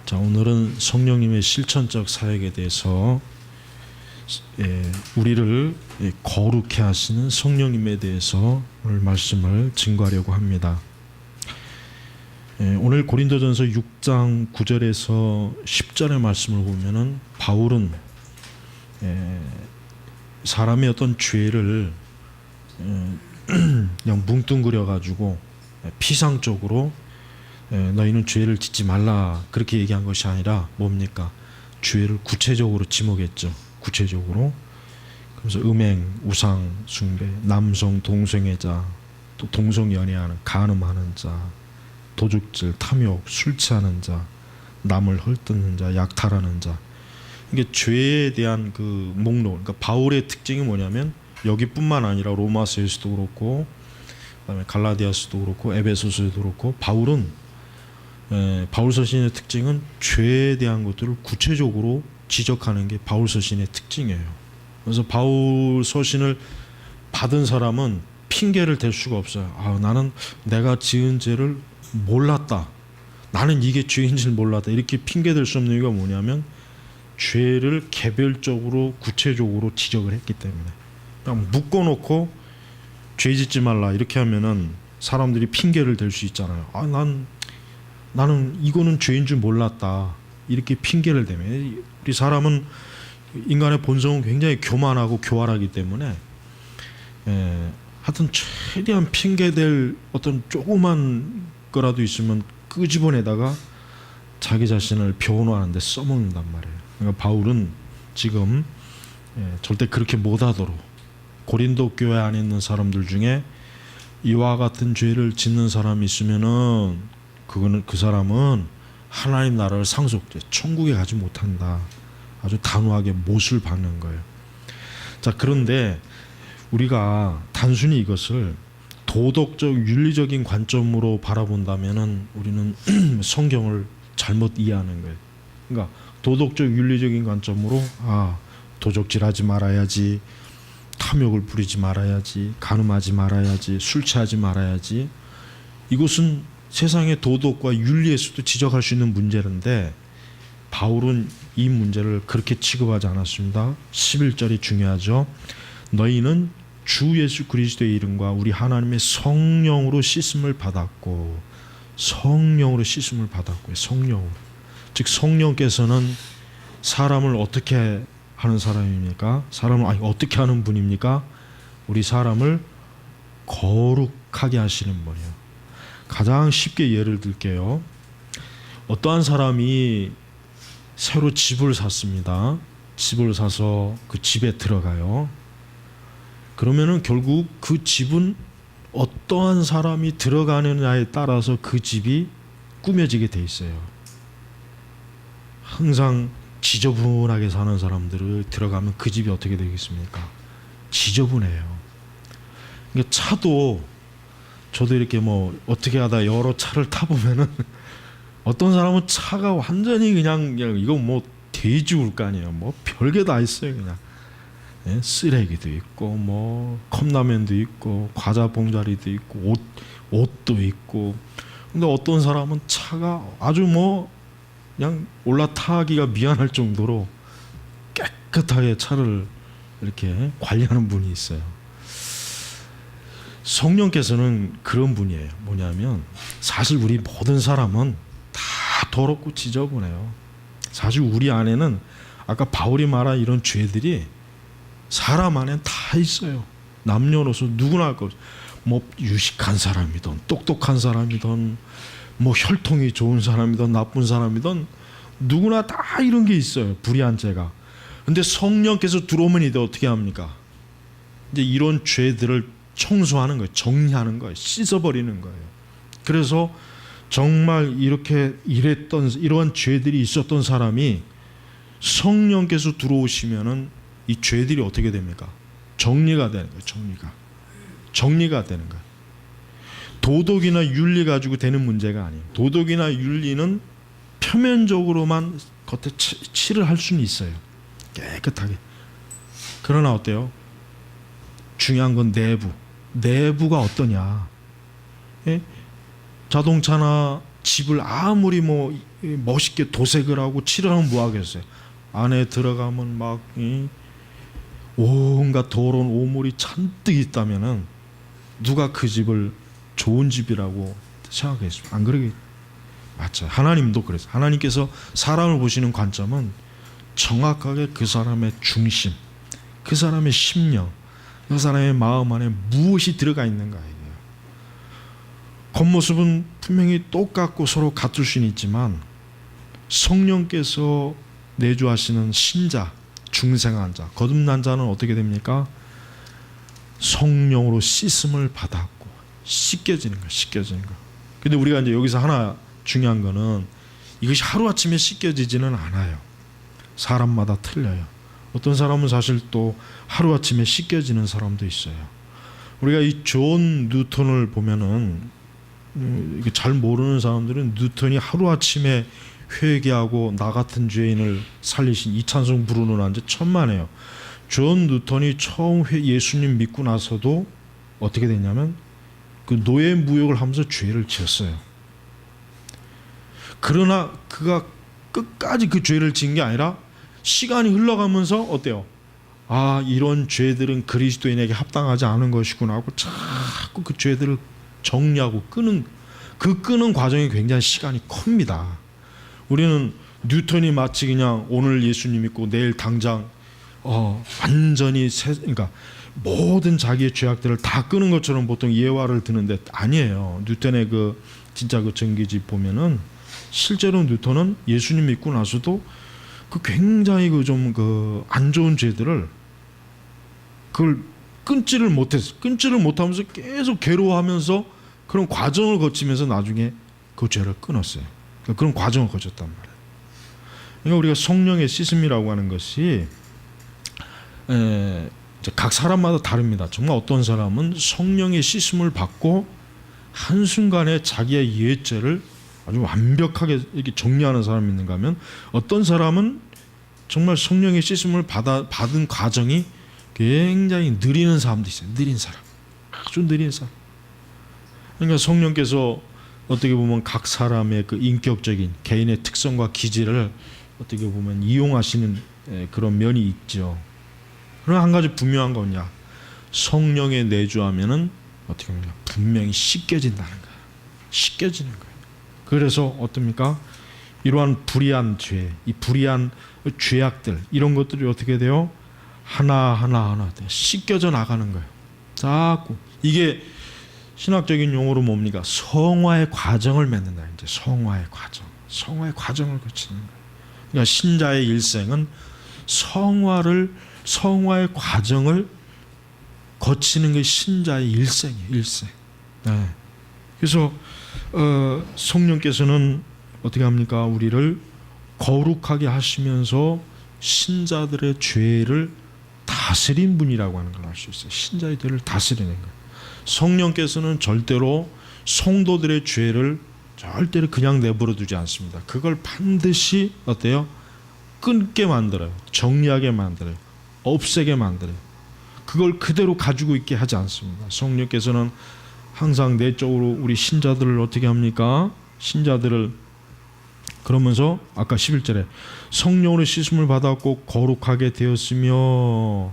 자, 오늘은 성령님의 실천적 사역에 대해서 우리를 거룩해 하시는 성령님에 대해서 오늘 말씀을 증거하려고 합니다. 오늘 고린도전서 6장 9절에서 10절의 말씀을 보면은 바울은 사람의 어떤 죄를 그냥 뭉뚱그려 가지고 피상적으로 너희는 죄를 짓지 말라 그렇게 얘기한 것이 아니라 뭡니까? 죄를 구체적으로 지목했죠. 구체적으로. 그래서 음행, 우상 숭배, 남성 동성애자, 또 동성 연애하는, 간음하는 자, 도둑질, 탐욕, 술 취하는 자, 남을 헐뜯는 자, 약탈하는 자. 이게 죄에 대한 그 목록. 그러니까 바울의 특징이 뭐냐면 여기뿐만 아니라 로마서에서도 그렇고, 그다음에 갈라디아서도 그렇고, 에베소서에도 그렇고, 바울 서신의 특징은 죄에 대한 것들을 구체적으로 지적하는 게 바울 서신의 특징이에요. 그래서 바울 서신을 받은 사람은 핑계를 댈 수가 없어요. 나는 내가 지은 죄를 몰랐다. 나는 이게 죄인 줄 몰랐다. 이렇게 핑계 댈 수 없는 이유가 뭐냐면 죄를 개별적으로 구체적으로 지적을 했기 때문에. 그냥 묶어놓고 죄 짓지 말라 이렇게 하면은 사람들이 핑계를 댈 수 있잖아요. 나는 이거는 죄인 줄 몰랐다. 이렇게 핑계를 대면 우리 사람은 인간의 본성은 굉장히 교만하고 교활하기 때문에 하여튼 최대한 핑계댈 어떤 조그만 거라도 있으면 끄집어내다가 자기 자신을 변호하는데 써먹는단 말이에요. 그러니까 바울은 지금 절대 그렇게 못하도록 고린도 교회 안에 있는 사람들 중에 이와 같은 죄를 짓는 사람이 있으면은 그 사람은 하나님 나라를 상속돼 천국에 가지 못한다. 아주 단호하게 못을 박는 거예요. 자, 그런데 우리가 단순히 이것을 도덕적 윤리적인 관점으로 바라본다면은 우리는 성경을 잘못 이해하는 거예요. 그러니까 도덕적 윤리적인 관점으로 도적질하지 말아야지, 탐욕을 부리지 말아야지, 간음하지 말아야지, 술 취하지 말아야지. 이것은 세상의 도덕과 윤리에서도 지적할 수 있는 문제인데 바울은 이 문제를 그렇게 취급하지 않았습니다. 11절이 중요하죠. 너희는 주 예수 그리스도의 이름과 우리 하나님의 성령으로 씻음을 받았고, 성령으로 씻음을 받았고요. 성령으로. 즉 성령께서는 사람을 어떻게 하는 사람입니까? 사람을 어떻게 하는 분입니까? 우리 사람을 거룩하게 하시는 분이에요. 가장 쉽게 예를 들게요. 어떠한 사람이 새로 집을 샀습니다. 집을 사서 그 집에 들어가요. 그러면은 결국 그 집은 어떠한 사람이 들어가느냐에 따라서 그 집이 꾸며지게 돼 있어요. 항상 지저분하게 사는 사람들을 들어가면 그 집이 어떻게 되겠습니까? 지저분해요. 그러니까 차도 저도 이렇게 어떻게 하다 여러 차를 타보면은 어떤 사람은 차가 완전히 그냥 이거 돼지울간이에요. 별게 다 있어요. 그냥 쓰레기도 있고 컵라면도 있고 과자 봉다리도 있고 옷도 있고. 근데 어떤 사람은 차가 아주 그냥 올라타기가 미안할 정도로 깨끗하게 차를 이렇게 관리하는 분이 있어요. 성령께서는 그런 분이에요. 뭐냐면 사실 우리 모든 사람은 다 더럽고 지저분해요. 사실 우리 안에는 아까 바울이 말한 이런 죄들이 사람 안에 다 있어요. 남녀노소 누구나 할 거 없어요. 유식한 사람이든 똑똑한 사람이든 혈통이 좋은 사람이든 나쁜 사람이든 누구나 다 이런 게 있어요. 불의한 죄가. 근데 성령께서 들어오면 이제 어떻게 합니까? 이제 이런 죄들을 청소하는 거예요. 정리하는 거예요. 씻어버리는 거예요. 그래서 정말 이렇게 이러한 죄들이 있었던 사람이 성령께서 들어오시면은 이 죄들이 어떻게 됩니까? 정리가 되는 거예요. 정리가 되는 거예요. 도덕이나 윤리 가지고 되는 문제가 아니에요. 도덕이나 윤리는 표면적으로만 겉에 칠을 할 수는 있어요. 깨끗하게. 그러나 어때요? 중요한 건 내부가 어떠냐. 자동차나 집을 아무리 멋있게 도색을 하고 칠을 하면 뭐 하겠어요? 안에 들어가면 막 온갖 더러운 오물이 잔뜩 있다면은 누가 그 집을 좋은 집이라고 생각하겠습니까? 안 그러겠죠. 맞죠. 하나님도 그래서 하나님께서 사람을 보시는 관점은 정확하게 그 사람의 중심, 그 사람의 심령, 그 사람의 마음 안에 무엇이 들어가 있는가 이거예요. 겉모습은 분명히 똑같고 서로 같을 수는 있지만 성령께서 내주하시는 신자, 중생한 자, 거듭난 자는 어떻게 됩니까? 성령으로 씻음을 받았고 씻겨지는 거예요. 씻겨지는 거. 근데 우리가 이제 여기서 하나 중요한 거는 이것이 하루아침에 씻겨지지는 않아요. 사람마다 틀려요. 어떤 사람은 사실 또 하루아침에 씻겨지는 사람도 있어요. 우리가 이 존 뉴턴을 보면은 이게 잘 모르는 사람들은 뉴턴이 하루아침에 회개하고 나 같은 죄인을 살리신 이찬송 부르는 한지 천만에요. 존 뉴턴이 처음 예수님 믿고 나서도 어떻게 됐냐면 그 노예 무역을 하면서 죄를 지었어요. 그러나 그가 끝까지 그 죄를 지은 게 아니라 시간이 흘러가면서 어때요? 아, 이런 죄들은 그리스도인에게 합당하지 않은 것이구나 하고 자꾸 그 죄들을 정리하고 끄는 과정이 굉장히 시간이 큽니다. 우리는 뉴턴이 마치 그냥 오늘 예수님 믿고 내일 당장 완전히 그러니까 모든 자기의 죄악들을 다 끄는 것처럼 보통 예화를 드는데 아니에요. 뉴턴의 그 진짜 그 전기집 보면은 실제로 뉴턴은 예수님 믿고 나서도 그 굉장히 그 좀 그 안 좋은 죄들을 그걸 끊지를 못했어. 끊지를 못하면서 계속 괴로워하면서 그런 과정을 거치면서 나중에 그 죄를 끊었어요. 그런 과정을 거쳤단 말이에요. 그러니까 우리가 성령의 씻음이라고 하는 것이 각 사람마다 다릅니다. 정말 어떤 사람은 성령의 씻음을 받고 한순간에 자기의 옛죄를 아주 완벽하게 이렇게 정리하는 사람이 있는가 하면 어떤 사람은 정말 성령의 씻음을 받은 과정이 굉장히 느리는 사람도 있어요. 느린 사람. 아주 느린 사람. 그러니까 성령께서 어떻게 보면 각 사람의 그 인격적인 개인의 특성과 기질을 어떻게 보면 이용하시는 그런 면이 있죠. 그러나 한 가지 분명한 건 뭐냐? 성령에 내주하면은 어떻게 보면 분명히 씻겨진다는 거예요. 씻겨지는 거예요. 그래서 어떻습니까? 이러한 불의한 죄, 이 불의한 죄악들 이런 것들이 어떻게 돼요? 하나 씻겨져 나가는 거예요. 자꾸 이게 신학적인 용어로 뭡니까? 성화의 과정을 맺는다. 이제 성화의 과정을 거치는 거예요. 그러니까 신자의 일생은 성화의 과정을 거치는 게 신자의 일생이에요. 일생. 네. 그래서 성령께서는 어떻게 합니까? 우리를 거룩하게 하시면서 신자들의 죄를 다스린 분이라고 하는 걸 알 수 있어요. 신자의 죄를 다스리는 거예요. 성령께서는 절대로 성도들의 죄를 절대로 그냥 내버려 두지 않습니다. 그걸 반드시 어때요? 끊게 만들어요. 정리하게 만들어요. 없애게 만들어요. 그걸 그대로 가지고 있게 하지 않습니다. 성령께서는 항상 내적으로 우리 신자들을 어떻게 합니까? 신자들을 그러면서 아까 11절에 성령으로 씻음을 받았고 거룩하게 되었으며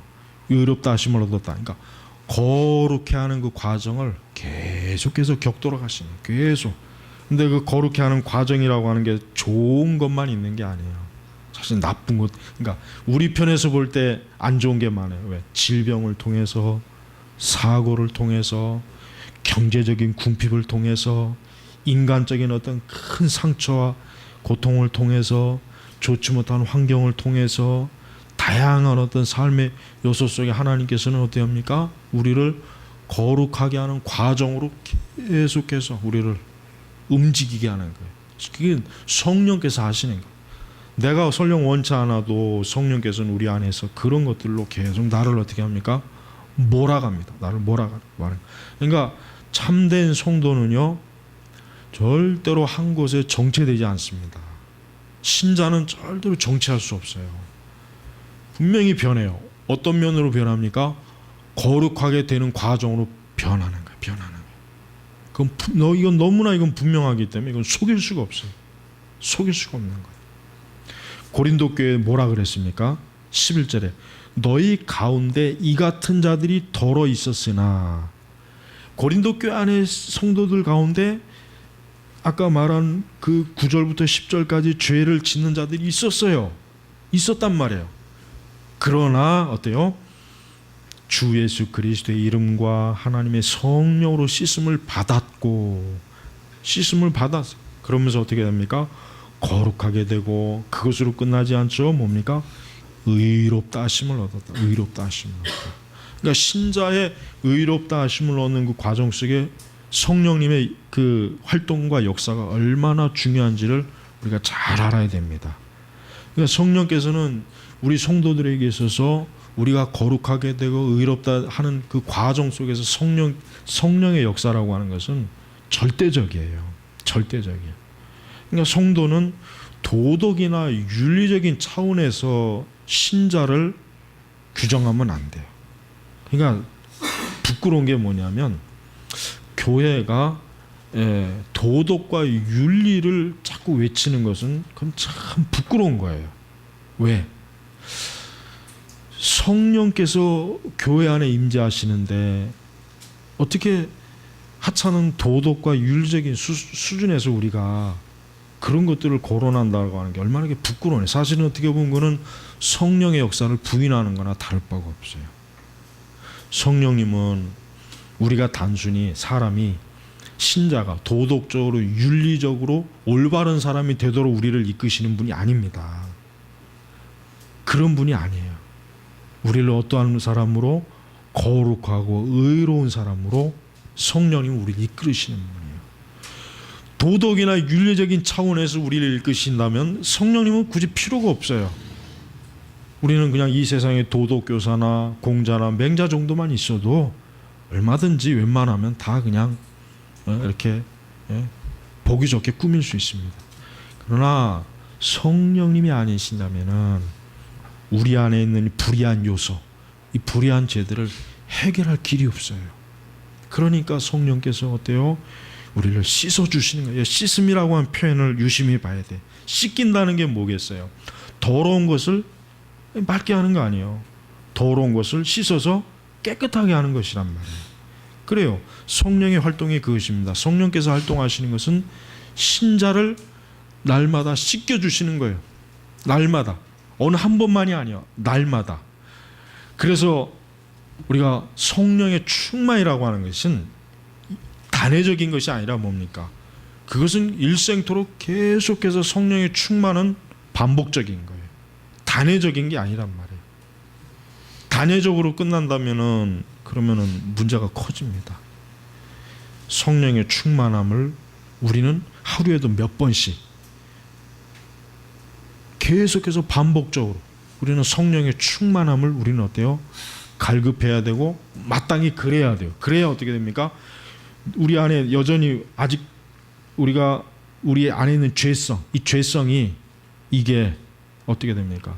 의롭다 하심을 얻었다. 그러니까 거룩해 하는 그 과정을 계속해서 격도로 가시는 거예요. 계속. 근데 그 거룩해 하는 과정이라고 하는 게 좋은 것만 있는 게 아니에요. 사실 나쁜 것, 그러니까 우리 편에서 볼 때 안 좋은 게 많아요. 왜? 질병을 통해서, 사고를 통해서, 경제적인 궁핍을 통해서, 인간적인 어떤 큰 상처와 고통을 통해서, 좋지 못한 환경을 통해서, 다양한 어떤 삶의 요소 속에 하나님께서는 어떻게 합니까? 우리를 거룩하게 하는 과정으로 계속해서 우리를 움직이게 하는 거예요. 그게 성령께서 하시는 거예요. 내가 설령 원치 않아도 성령께서는 우리 안에서 그런 것들로 계속 나를 어떻게 합니까? 몰아갑니다. 나를 몰아가는. 그러니까 참된 성도는요, 절대로 한 곳에 정체되지 않습니다. 신자는 절대로 정체할 수 없어요. 분명히 변해요. 어떤 면으로 변합니까? 거룩하게 되는 과정으로 변하는 거예요. 이건 너무나 분명하기 때문에 이건 속일 수가 없어요. 속일 수가 없는 거예요. 고린도 교회에 뭐라 그랬습니까? 11절에 너희 가운데 이 같은 자들이 더러 있었으나, 고린도 교회 안에 성도들 가운데 아까 말한 그 9절부터 10절까지 죄를 짓는 자들이 있었어요. 있었단 말이에요. 그러나 어때요? 주 예수 그리스도의 이름과 하나님의 성령으로 씻음을 받았고, 씻음을 받았어요. 그러면서 어떻게 됩니까? 거룩하게 되고, 그것으로 끝나지 않죠. 뭡니까? 의롭다 하심을 얻었다. 의롭다 하심을 얻었다. 그러니까 신자의 의롭다 하심을 얻는 그 과정 속에 성령님의 그 활동과 역사가 얼마나 중요한지를 우리가 잘 알아야 됩니다. 그러니까 성령께서는 우리 성도들에게 있어서 우리가 거룩하게 되고 의롭다 하는 그 과정 속에서 성령의 역사라고 하는 것은 절대적이에요. 절대적이에요. 그러니까 성도는 도덕이나 윤리적인 차원에서 신자를 규정하면 안 돼요. 그러니까 부끄러운 게 뭐냐면, 교회가 도덕과 윤리를 자꾸 외치는 것은 그건 참 부끄러운 거예요. 왜? 성령께서 교회 안에 임재하시는데 어떻게 하찮은 도덕과 윤리적인 수준에서 우리가 그런 것들을 거론한다고 하는 게 얼마나 부끄러워요. 사실은 어떻게 보면 그는 성령의 역사를 부인하는 거나 다를 바가 없어요. 성령님은 우리가 단순히 사람이, 신자가 도덕적으로 윤리적으로 올바른 사람이 되도록 우리를 이끄시는 분이 아닙니다. 그런 분이 아니에요. 우리를 어떠한 사람으로, 거룩하고 의로운 사람으로 성령님은 우리를 이끌으시는 분이에요. 도덕이나 윤리적인 차원에서 우리를 이끄신다면 성령님은 굳이 필요가 없어요. 우리는 그냥 이 세상의 도덕교사나 공자나 맹자 정도만 있어도 얼마든지 웬만하면 다 그냥 이렇게 보기 좋게 꾸밀 수 있습니다. 그러나 성령님이 아니신다면은 우리 안에 있는 불의한 요소, 이 불의한 죄들을 해결할 길이 없어요. 그러니까 성령께서 어때요? 우리를 씻어주시는 거예요. 씻음이라고 하는 표현을 유심히 봐야 돼. 씻긴다는 게 뭐겠어요? 더러운 것을 맑게 하는 거 아니에요. 더러운 것을 씻어서 깨끗하게 하는 것이란 말이에요. 그래요. 성령의 활동이 그것입니다. 성령께서 활동하시는 것은 신자를 날마다 씻겨주시는 거예요. 날마다. 어느 한 번만이 아니야. 날마다. 그래서 우리가 성령의 충만이라고 하는 것은 단회적인 것이 아니라 뭡니까? 그것은 일생토록 계속해서 성령의 충만은 반복적인 거예요. 단회적인 게 아니란 말이에요. 단회적으로 끝난다면은 그러면은 문제가 커집니다. 성령의 충만함을 우리는 하루에도 몇 번씩 계속해서 반복적으로 우리는 성령의 충만함을 우리는 어때요? 갈급해야 되고 마땅히 그래야 돼요. 그래야 어떻게 됩니까? 우리 안에 여전히 아직 우리 안에 있는 죄성, 이 죄성이 이게 어떻게 됩니까?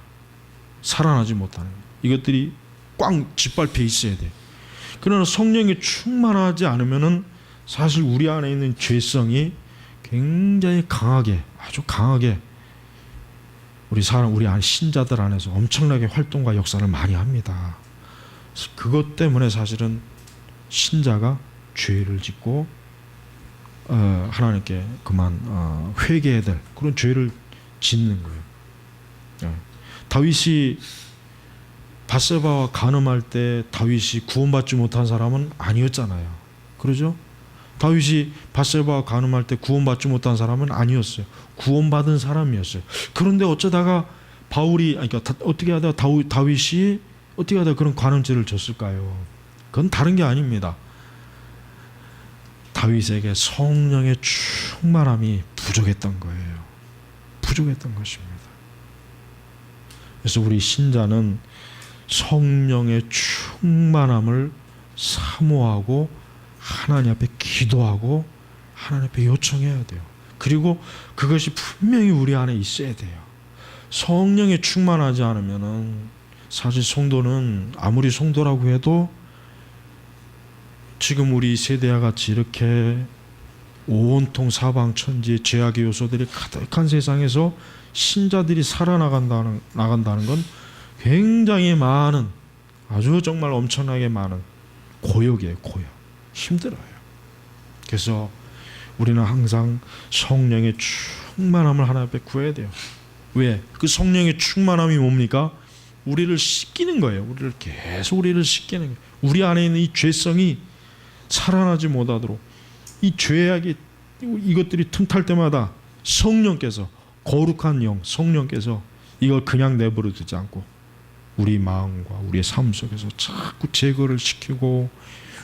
살아나지 못하는 거예요. 이것들이 꽉 짓밟혀 있어야 돼요. 그러나 성령이 충만하지 않으면은 사실 우리 안에 있는 죄성이 굉장히 강하게, 아주 강하게 우리 안 신자들 안에서 엄청나게 활동과 역사를 많이 합니다. 그것 때문에 사실은 신자가 죄를 짓고 하나님께 그만 회개해야 될 그런 죄를 짓는 거예요. 다윗이 밧세바와 간음할 때 다윗이 구원받지 못한 사람은 아니었잖아요. 그러죠? 다윗이 밧세바와 간음할 때 구원받지 못한 사람은 아니었어요. 구원받은 사람이었어요. 그런데 어쩌다가 어떻게 하다가 다윗이 어떻게 하다가 그런 간음죄를 졌을까요? 그건 다른 게 아닙니다. 다윗에게 성령의 충만함이 부족했던 거예요. 부족했던 것입니다. 그래서 우리 신자는 성령의 충만함을 사모하고 하나님 앞에 기도하고 하나님 앞에 요청해야 돼요. 그리고 그것이 분명히 우리 안에 있어야 돼요. 성령에 충만하지 않으면은 사실 성도는 아무리 성도라고 해도 지금 우리 세대와 같이 이렇게 온통 사방 천지의 죄악의 요소들이 가득한 세상에서 신자들이 살아나간다는 건 굉장히 많은, 아주 정말 엄청나게 많은 고역이에요. 고역. 힘들어요. 그래서 우리는 항상 성령의 충만함을 하나 앞에 구해야 돼요. 왜? 그 성령의 충만함이 뭡니까? 우리를 씻기는 거예요. 우리를 씻기는 거예요. 우리 안에 있는 이 죄성이 살아나지 못하도록, 이 죄악이 이것들이 틈탈 때마다 성령께서, 거룩한 영 성령께서 이걸 그냥 내버려 두지 않고 우리 마음과 우리의 삶 속에서 자꾸 제거를 시키고,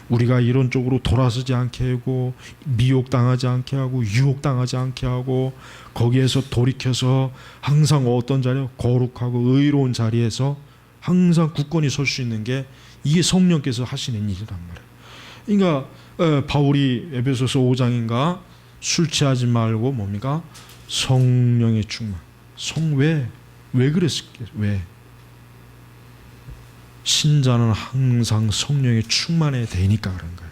우리가 이런 쪽으로 돌아서지 않게 하고, 미혹당하지 않게 하고, 유혹당하지 않게 하고, 거기에서 돌이켜서 항상 어떤 자리에, 거룩하고 의로운 자리에서 항상 굳건히 설 수 있는 게 이게 성령께서 하시는 일이란 말이에요. 그러니까 바울이 에베소서 5장인가 술 취하지 말고 뭡니까? 성령의 충만. 왜 그랬을까요? 왜? 신자는 항상 성령에 충만해야 되니까 그런 거예요.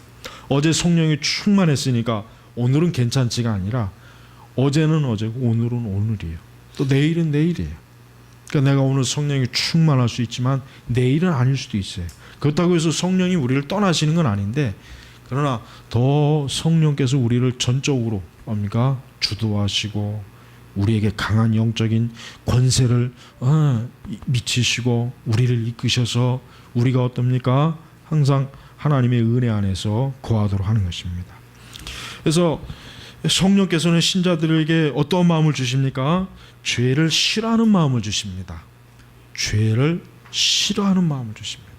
어제 성령이 충만했으니까 오늘은 괜찮지가 아니라 어제는 어제고 오늘은 오늘이에요. 또 내일은 내일이에요. 그러니까 내가 오늘 성령이 충만할 수 있지만 내일은 아닐 수도 있어요. 그렇다고 해서 성령이 우리를 떠나시는 건 아닌데, 그러나 더 성령께서 우리를 전적으로 뭡니까? 주도하시고 우리에게 강한 영적인 권세를 미치시고 우리를 이끄셔서 우리가 어떻습니까? 항상 하나님의 은혜 안에서 거하도록 하는 것입니다. 그래서 성령께서는 신자들에게 어떤 마음을 주십니까? 죄를 싫어하는 마음을 주십니다. 죄를 싫어하는 마음을 주십니다.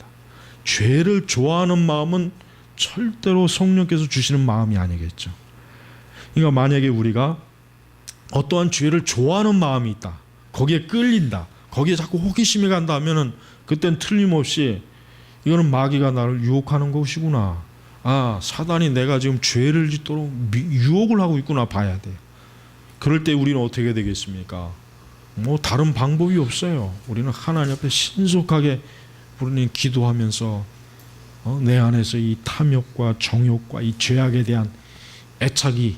죄를 좋아하는 마음은 절대로 성령께서 주시는 마음이 아니겠죠. 그러니까 만약에 우리가 어떠한 죄를 좋아하는 마음이 있다, 거기에 끌린다, 거기에 자꾸 호기심이 간다 하면은 그땐 틀림없이 이거는 마귀가 나를 유혹하는 것이구나, 사단이 내가 지금 죄를 짓도록 유혹을 하고 있구나 봐야 돼요. 그럴 때 우리는 어떻게 되겠습니까? 다른 방법이 없어요. 우리는 하나님 앞에 신속하게 우리는 기도하면서 내 안에서 이 탐욕과 정욕과 이 죄악에 대한 애착이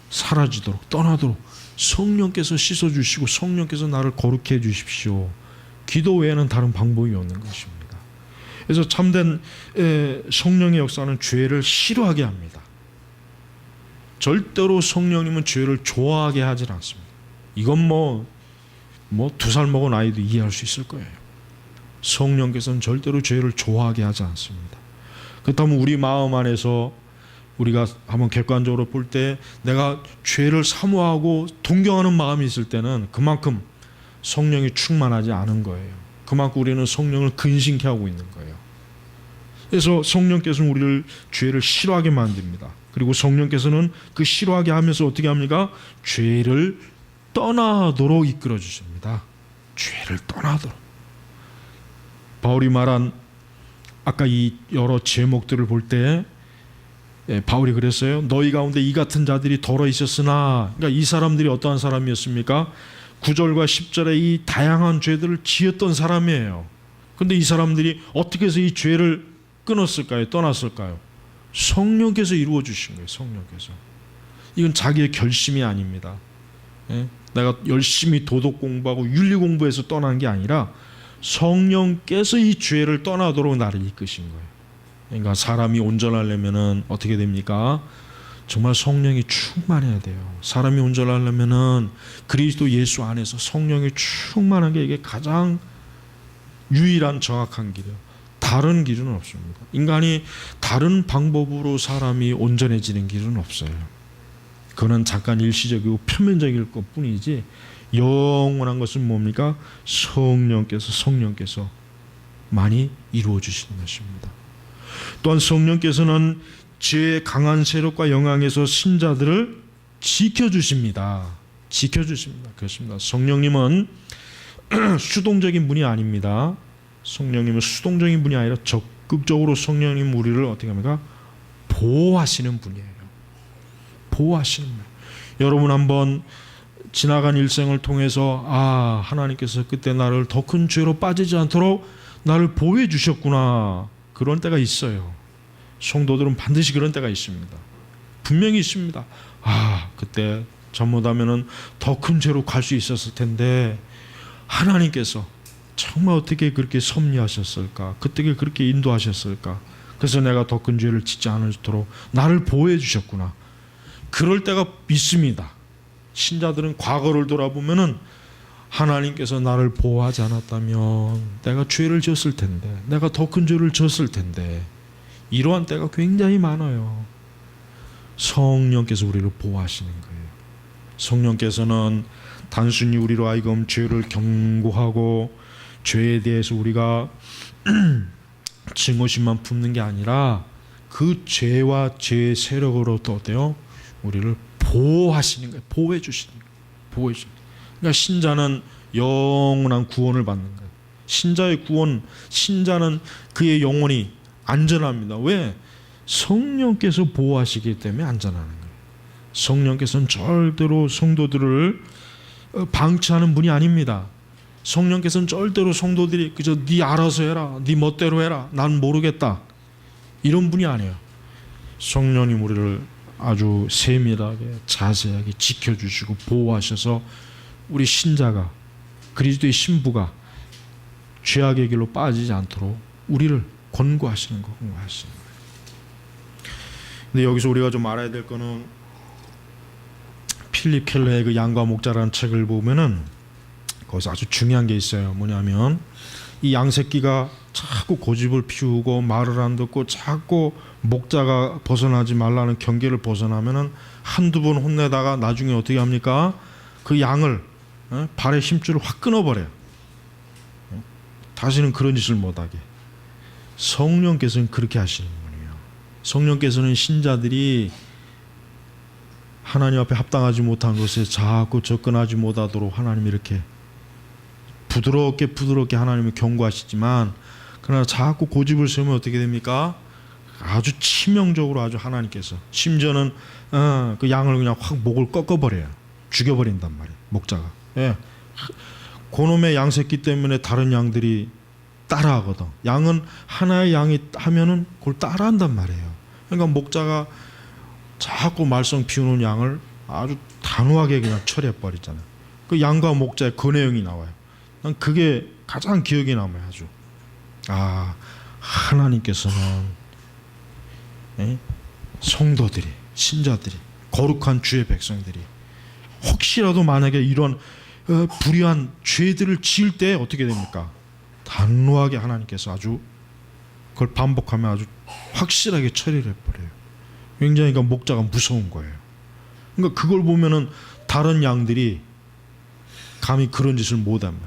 사라지도록, 떠나도록 성령께서 씻어주시고 성령께서 나를 거룩해 주십시오. 기도 외에는 다른 방법이 없는 것입니다. 그래서 참된 성령의 역사는 죄를 싫어하게 합니다. 절대로 성령님은 죄를 좋아하게 하진 않습니다. 이건 뭐 2살 먹은 아이도 이해할 수 있을 거예요. 성령께서는 절대로 죄를 좋아하게 하지 않습니다. 그렇다면 우리 마음 안에서 우리가 한번 객관적으로 볼 때 내가 죄를 사모하고 동경하는 마음이 있을 때는 그만큼 성령이 충만하지 않은 거예요. 그만큼 우리는 성령을 근심케 하고 있는 거예요. 그래서 성령께서는 우리를 죄를 싫어하게 만듭니다. 그리고 성령께서는 그 싫어하게 하면서 어떻게 합니까? 죄를 떠나도록 이끌어 주십니다. 죄를 떠나도록. 바울이 말한 아까 이 여러 제목들을 볼 때 바울이 그랬어요. 너희 가운데 이 같은 자들이 더러 있었으나, 그러니까 이 사람들이 어떠한 사람이었습니까? 9절과 10절에 이 다양한 죄들을 지었던 사람이에요. 그런데 이 사람들이 어떻게 해서 이 죄를 끊었을까요? 떠났을까요? 성령께서 이루어 주신 거예요. 성령께서. 이건 자기의 결심이 아닙니다. 내가 열심히 도덕 공부하고 윤리 공부해서 떠난 게 아니라 성령께서 이 죄를 떠나도록 나를 이끄신 거예요. 그러니까 사람이 온전하려면은 어떻게 됩니까? 정말 성령이 충만해야 돼요. 사람이 온전하려면은 그리스도 예수 안에서 성령이 충만한 게 이게 가장 유일한 정확한 길이에요. 다른 길은 없습니다. 인간이 다른 방법으로 사람이 온전해지는 길은 없어요. 그거는 잠깐 일시적이고 표면적일 것뿐이지 영원한 것은 뭡니까? 성령께서 많이 이루어 주시는 것입니다. 또한 성령께서는 죄의 강한 세력과 영향에서 신자들을 지켜주십니다. 그렇습니다. 성령님은 수동적인 분이 아닙니다. 성령님은 수동적인 분이 아니라 적극적으로 성령님 우리를 어떻게 합니까? 보호하시는 분이에요. 보호하시는 분. 여러분 한번 지나간 일생을 통해서 하나님께서 그때 나를 더 큰 죄로 빠지지 않도록 나를 보호해 주셨구나. 그런 때가 있어요. 성도들은 반드시 그런 때가 있습니다. 분명히 있습니다. 그때 잘못하면은 더 큰 죄로 갈 수 있었을 텐데 하나님께서 정말 어떻게 그렇게 섭리하셨을까? 그때 그렇게 인도하셨을까? 그래서 내가 더 큰 죄를 짓지 않도록 나를 보호해 주셨구나. 그럴 때가 있습니다. 신자들은 과거를 돌아보면은 하나님께서 나를 보호하지 않았다면 내가 죄를 지었을 텐데, 내가 더 큰 죄를 지었을 텐데, 이러한 때가 굉장히 많아요. 성령께서 우리를 보호하시는 거예요. 성령께서는 단순히 우리로 하여금 죄를 경고하고 죄에 대해서 우리가 증오심만 품는 게 아니라 그 죄와 죄의 세력으로부터 어때요? 우리를 보호하시는 거예요. 보호해 주시는 거예요. 보호해 주시는 거예요. 그러니까 신자는 영원한 구원을 받는 거예요. 신자의 구원, 신자는 그의 영혼이 안전합니다. 왜? 성령께서 보호하시기 때문에 안전하는 거예요. 성령께서는 절대로 성도들을 방치하는 분이 아닙니다. 성령께서는 절대로 성도들이 그저 네 알아서 해라, 네 멋대로 해라, 난 모르겠다, 이런 분이 아니에요. 성령님 우리를 아주 세밀하게 자세하게 지켜주시고 보호하셔서 우리 신자가, 그리스도의 신부가 죄악의 길로 빠지지 않도록 우리를 권고하시는 거예요. 근데 여기서 우리가 좀 알아야 될 거는, 필립 켈러의 그 양과 목자라는 책을 보면은 거기서 아주 중요한 게 있어요. 뭐냐면 이 양새끼가 자꾸 고집을 피우고 말을 안 듣고 자꾸 목자가 벗어나지 말라는 경계를 벗어나면은 한두 번 혼내다가 나중에 어떻게 합니까? 그 양을 발의 힘줄을 확 끊어버려요. 다시는 그런 짓을 못하게. 성령께서는 그렇게 하시는 분이에요. 성령께서는 신자들이 하나님 앞에 합당하지 못한 것에 자꾸 접근하지 못하도록 하나님이 이렇게 부드럽게 하나님을 경고하시지만, 그러나 자꾸 고집을 세우면 어떻게 됩니까? 아주 치명적으로 아주 하나님께서 심지어는 그 양을 그냥 확 목을 꺾어버려요. 죽여버린단 말이에요. 목자가. 예. 그놈의 양새끼 때문에 다른 양들이 따라하거든. 양은 하나의 양이 하면은 그걸 따라한단 말이에요. 그러니까 목자가 자꾸 말썽 피우는 양을 아주 단호하게 그냥 처리해버리잖아요. 그 양과 목자의 그 내용이 나와요. 난 그게 가장 기억에 남아요. 아주. 하나님께서는 성도들이, 신자들이, 거룩한 주의 백성들이 혹시라도 만약에 이런 불의한 죄들을 지을 때 어떻게 됩니까? 단호하게 하나님께서 아주 그걸 반복하면 아주 확실하게 처리를 해버려요. 굉장히 그러니까 목자가 무서운 거예요. 그러니까 그걸 보면은 다른 양들이 감히 그런 짓을 못하면,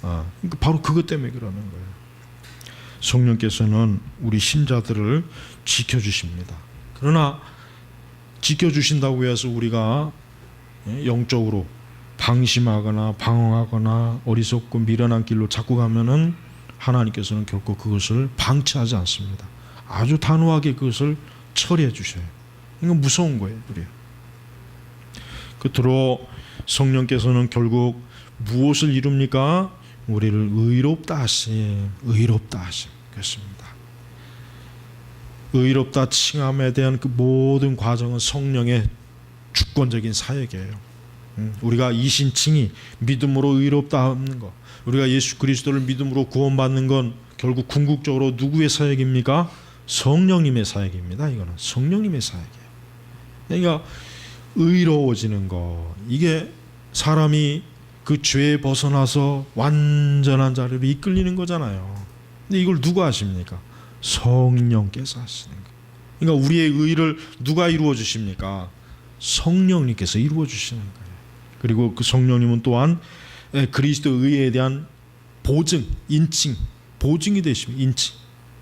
그러니까 바로 그것 때문에 그러는 거예요. 성령께서는 우리 신자들을 지켜주십니다. 그러나 지켜주신다고 해서 우리가 영적으로 방심하거나 방황하거나 어리석고 미련한 길로 자꾸 가면은 하나님께서는 결코 그것을 방치하지 않습니다. 아주 단호하게 그것을 처리해 주셔요. 이건 무서운 거예요. 우리. 끝으로 성령께서는 결국 무엇을 이룹니까? 우리를 의롭다 하심, 의롭다 하심. 그렇습니다. 의롭다 칭함에 대한 그 모든 과정은 성령의 주권적인 사역이에요. 우리가 이신칭이 믿음으로 의롭다 하는 것, 우리가 예수 그리스도를 믿음으로 구원받는 건 결국 궁극적으로 누구의 사역입니까? 성령님의 사역입니다. 이거는 성령님의 사역이에요. 그러니까 의로워지는 것, 이게 사람이 그 죄에 벗어나서 완전한 자리로 이끌리는 거잖아요. 근데 이걸 누가 하십니까? 성령께서 하시는 거예요. 그러니까 우리의 의를 누가 이루어 주십니까? 성령님께서 이루어 주시는 거예요. 그리고 그 성령님은 또한 그리스도 의에 대한 보증, 인칭, 보증이 되십니다. 인칭.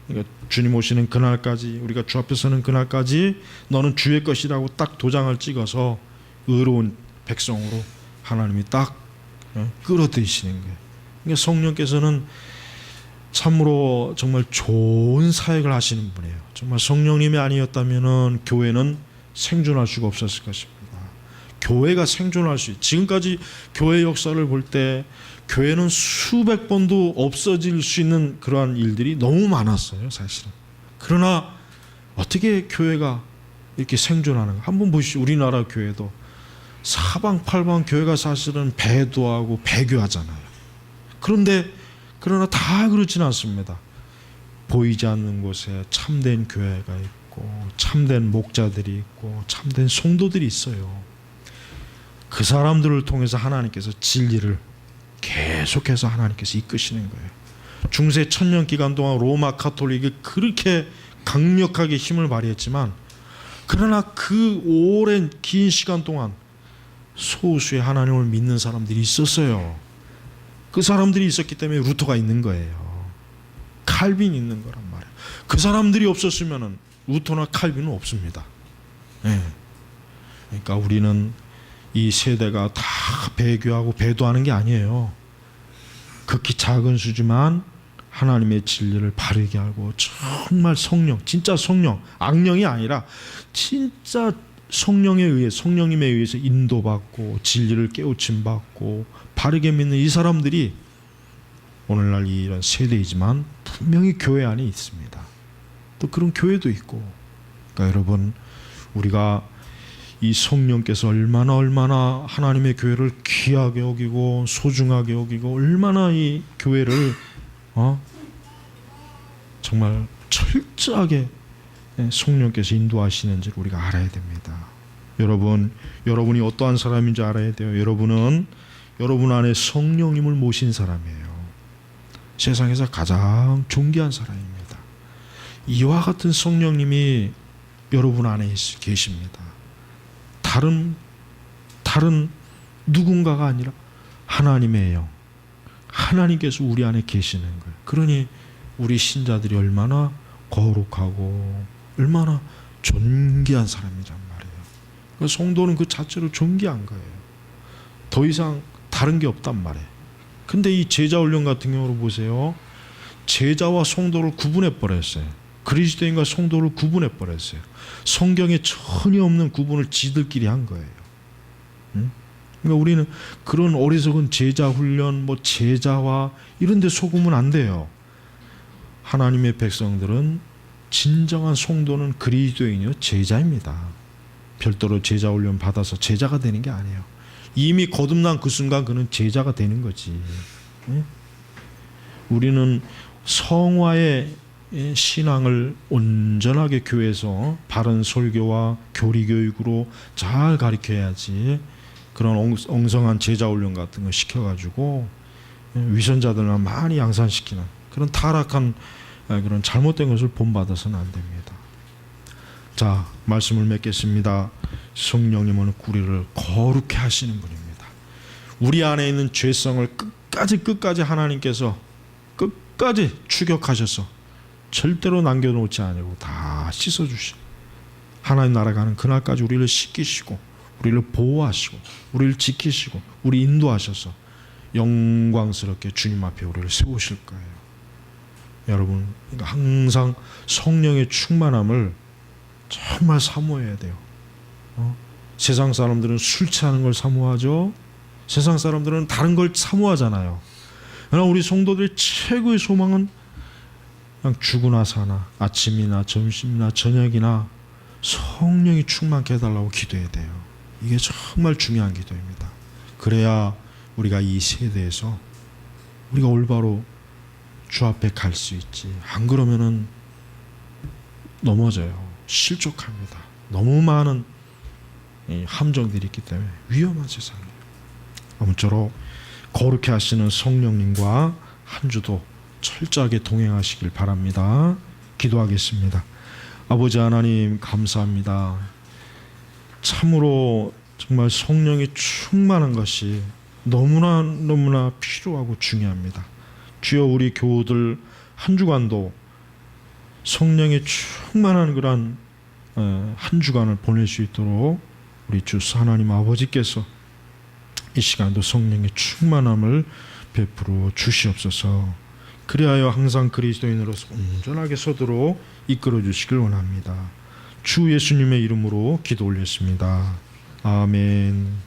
그러니까 주님 오시는 그날까지, 우리가 주 앞에 서는 그날까지 너는 주의 것이라고 딱 도장을 찍어서 의로운 백성으로 하나님이 딱 끌어들이시는 거예요. 그러니까 성령께서는 참으로 정말 좋은 사역을 하시는 분이에요. 정말 성령님이 아니었다면은 교회는 생존할 수가 없었을 것입니다. 교회가 생존할 수, 지금까지 교회 역사를 볼 때 교회는 수백 번도 없어질 수 있는 그러한 일들이 너무 많았어요, 사실은. 그러나 어떻게 교회가 이렇게 생존하는 거. 한번 보시죠. 우리나라 교회도 사방팔방 교회가 사실은 배도하고 배교하잖아요. 그러나 다 그렇지는 않습니다. 보이지 않는 곳에 참된 교회가 있고 참된 목자들이 있고 참된 성도들이 있어요. 그 사람들을 통해서 하나님께서 진리를 계속해서 하나님께서 이끄시는 거예요. 중세 천년 기간 동안 로마 가톨릭이 그렇게 강력하게 힘을 발휘했지만, 그러나 그 오랜 긴 시간 동안 소수의 하나님을 믿는 사람들이 있었어요. 그 사람들이 있었기 때문에 루터가 있는 거예요. 칼빈이 있는 거란 말이에요. 그 사람들이 없었으면 루터나 칼빈은 없습니다. 네. 그러니까 우리는 이 세대가 다 배교하고 배도하는 게 아니에요. 극히 작은 수지만 하나님의 진리를 바르게 알고 정말 성령, 진짜 성령, 악령이 아니라 진짜 성령님에 의해서 인도받고 진리를 깨우침 받고 바르게 믿는 이 사람들이 오늘날 이런 세대이지만 분명히 교회 안에 있습니다. 또 그런 교회도 있고. 그러니까 여러분, 우리가 이 성령께서 얼마나 하나님의 교회를 귀하게 여기고 소중하게 여기고 얼마나 이 교회를 정말 철저하게 성령께서 인도하시는지를 우리가 알아야 됩니다. 여러분이 어떠한 사람인지 알아야 돼요. 여러분 안에 성령님을 모신 사람이에요. 세상에서 가장 존귀한 사람입니다. 이와 같은 성령님이 여러분 안에 계십니다. 다른 누군가가 아니라 하나님의 영, 하나님께서 우리 안에 계시는 거예요. 그러니 우리 신자들이 얼마나 거룩하고 얼마나 존귀한 사람이란 말이에요. 성도는 그 자체로 존귀한 거예요. 더 이상 다른 게 없단 말이에요. 근데 이 제자 훈련 같은 경우로 보세요. 제자와 성도를 구분해 버렸어요. 그리스도인과 성도를 구분해 버렸어요. 성경에 전혀 없는 구분을 지들끼리 한 거예요. 그러니까 우리는 그런 어리석은 제자 훈련, 제자와 이런 데 속으면 안 돼요. 하나님의 백성들은, 진정한 성도는 그리스도인이요 제자입니다. 별도로 제자 훈련 받아서 제자가 되는 게 아니에요. 이미 거듭난 그 순간 그는 제자가 되는 거지. 우리는 성화의 신앙을 온전하게 교회에서 바른 설교와 교리 교육으로 잘 가르쳐야지, 그런 엉성한 제자 훈련 같은 거 시켜가지고 위선자들만 많이 양산시키는 그런 타락한 그런 잘못된 것을 본받아서는 안 됩니다. 자, 말씀을 맺겠습니다. 성령님은 우리를 거룩해 하시는 분입니다. 우리 안에 있는 죄성을 끝까지 하나님께서 끝까지 추격하셔서 절대로 남겨놓지 않으고 다 씻어주시고, 하나님 나라 가는 그날까지 우리를 씻기시고 우리를 보호하시고 우리를 지키시고 우리 인도하셔서 영광스럽게 주님 앞에 우리를 세우실 거예요. 여러분, 항상 성령의 충만함을 정말 사모해야 돼요. 세상 사람들은 술 취하는 걸 사모하죠. 세상 사람들은 다른 걸 사모하잖아요. 그러나 우리 성도들의 최고의 소망은 그냥 죽으나 사나 아침이나 점심이나 저녁이나 성령이 충만케 해달라고 기도해야 돼요. 이게 정말 중요한 기도입니다. 그래야 우리가 이 세대에서 우리가 올바로 주 앞에 갈 수 있지. 안 그러면은 넘어져요. 실족합니다. 너무 많은 함정들이 있기 때문에 위험한 세상이에요. 아무쪼록 거룩해 하시는 성령님과 한 주도 철저하게 동행하시길 바랍니다. 기도하겠습니다. 아버지 하나님, 감사합니다. 참으로 정말 성령이 충만한 것이 너무나 필요하고 중요합니다. 주여, 우리 교우들 한 주간도 성령이 충만한 그런 한 주간을 보낼 수 있도록 우리 주 하나님 아버지께서 이 시간도 성령의 충만함을 베풀어 주시옵소서. 그리하여 항상 그리스도인으로서 온전하게 서도록 이끌어 주시길 원합니다. 주 예수님의 이름으로 기도 올렸습니다. 아멘.